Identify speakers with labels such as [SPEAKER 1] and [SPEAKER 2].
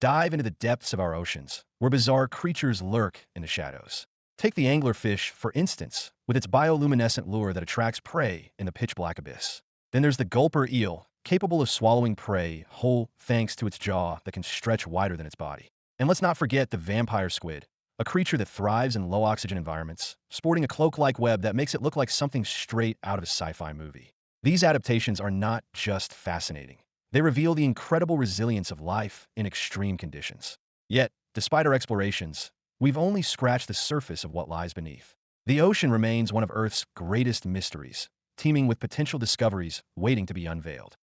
[SPEAKER 1] Dive into the depths of our oceans, where bizarre creatures lurk in the shadows. Take the anglerfish, for instance, with its bioluminescent lure that attracts prey in the pitch-black abyss. Then there's the gulper eel, capable of swallowing prey whole thanks to its jaw that can stretch wider than its body. And let's not forget the vampire squid, a creature that thrives in low-oxygen environments, sporting a cloak-like web that makes it look like something straight out of a sci-fi movie. These adaptations are not just fascinating. They reveal the incredible resilience of life in extreme conditions. Yet, despite our explorations, we've only scratched the surface of what lies beneath. The ocean remains one of Earth's greatest mysteries, teeming with potential discoveries waiting to be unveiled.